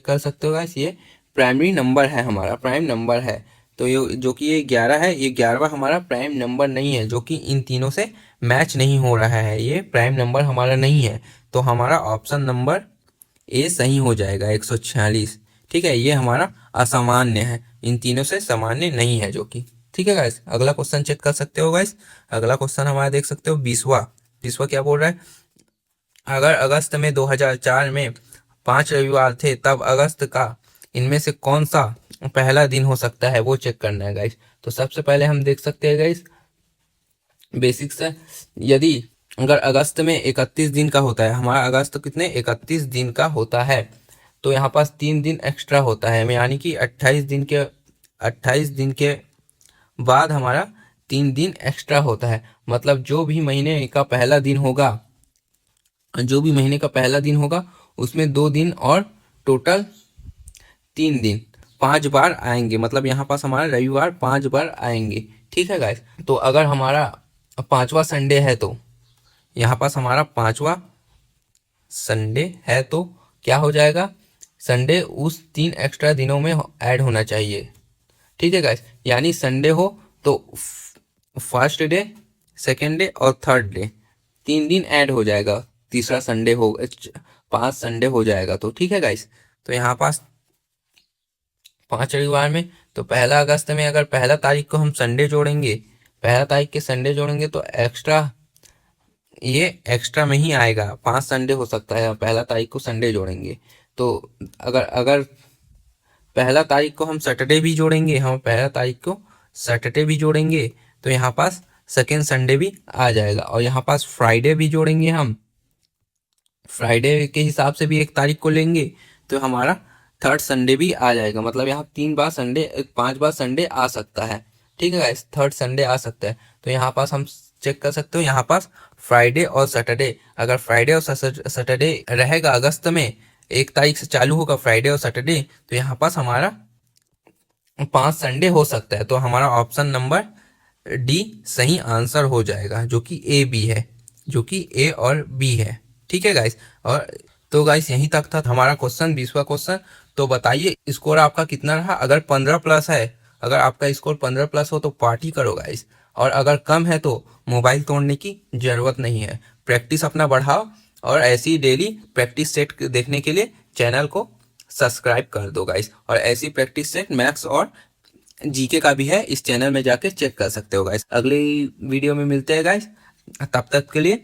S1: कर सकते हो गाइस, ये प्राइमरी नंबर है, हमारा प्राइम नंबर है। तो ये जो कि ये 11 है, ये 11वां हमारा प्राइम नंबर नहीं है, जो कि इन तीनों से मैच नहीं हो रहा है, ये प्राइम नंबर हमारा नहीं है। तो हमारा ऑप्शन नंबर ए सही हो जाएगा 146। ठीक है, ये हमारा असामान्य है, इन तीनों से सामान्य नहीं है जो कि। ठीक है गाइस, अगला क्वेश्चन चेक कर सकते हो गाइस। अगला क्वेश्चन हमारा देख सकते हो 20वां। 20वां क्या बोल रहा है, अगर अगस्त में 2004 में 5 रविवार थे तब अगस्त का इनमें से कौन सा पहला दिन हो सकता है, वो चेक करना है गाइस। तो सबसे पहले हम देख सकते हैं गाइस बेसिक्स है, यदि अगर अगस्त में 31 दिन का होता है, हमारा अगस्त कितने 31 दिन का होता है, तो यहाँ पास 3 दिन एक्स्ट्रा होता है, यानी कि 28 दिन के बाद हमारा 3 दिन एक्स्ट्रा होता है। मतलब जो भी महीने का पहला दिन होगा, जो भी महीने का पहला दिन होगा उसमें 2 दिन और टोटल 3 दिन 5 बार आएंगे। मतलब यहाँ पास हमारा रविवार 5 बार आएंगे। ठीक है गाइस, तो अगर हमारा 5वां संडे है तो यहाँ पास हमारा 5वां संडे है तो क्या हो जाएगा, संडे उस 3 एक्स्ट्रा दिनों में ऐड होना चाहिए। ठीक है गाइस, यानी संडे हो तो फर्स्ट डे, सेकेंड डे और थर्ड डे 3 दिन ऐड हो जाएगा, तीसरा संडे हो 5 संडे हो जाएगा। तो ठीक है गाइस, तो यहाँ पास 5 रविवार में, तो 1 अगस्त में अगर 1 तारीख को हम संडे जोड़ेंगे, 1 तारीख के संडे जोड़ेंगे तो एक्स्ट्रा, ये एक्स्ट्रा में ही आएगा, 5 संडे हो सकता है, 1 तारीख को संडे जोड़ेंगे तो अगर अगर 1 तारीख को हम सैटरडे भी जोड़ेंगे, हम 1 तारीख को सैटरडे भी जोड़ेंगे तो यहाँ पास सेकेंड संडे भी आ जाएगा। और यहाँ पास फ्राइडे भी जोड़ेंगे, हम फ्राइडे के हिसाब से भी 1 तारीख को लेंगे तो हमारा थर्ड संडे भी आ जाएगा। मतलब यहाँ 3 बार संडे, 5 बार संडे आ सकता है। ठीक है गाइस, थर्ड संडे आ सकता है। तो यहाँ पास हम चेक कर सकते हो, यहाँ पास फ्राइडे और सैटरडे, अगर फ्राइडे और सैटरडे रहेगा अगस्त में, 1 तारीख से चालू होगा फ्राइडे और सैटरडे, तो यहाँ पास हमारा 5 संडे हो सकता है। तो हमारा ऑप्शन नंबर डी सही आंसर हो जाएगा, जो कि ए बी है, जो कि ए और बी है। ठीक है गाइस, और तो गाइस यहीं तक था हमारा क्वेश्चन, 20वां क्वेश्चन। तो बताइए स्कोर आपका कितना रहा। अगर 15 प्लस है, अगर आपका स्कोर 15 प्लस हो तो पार्टी करो गाइस, और अगर कम है तो मोबाइल तोड़ने की जरूरत नहीं है, प्रैक्टिस अपना बढ़ाओ। और ऐसी डेली प्रैक्टिस सेट देखने के लिए चैनल को सब्सक्राइब कर दो गाइस। और ऐसी प्रैक्टिस सेट मैथ्स और जीके का भी है, इस चैनल में जाके चेक कर सकते हो गाइस। अगली वीडियो में मिलते हैं गाइस, तब तक के लिए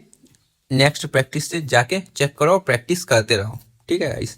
S1: नेक्स्ट प्रैक्टिस से जाके चेक करो, प्रैक्टिस करते रहो। ठीक है गाइस।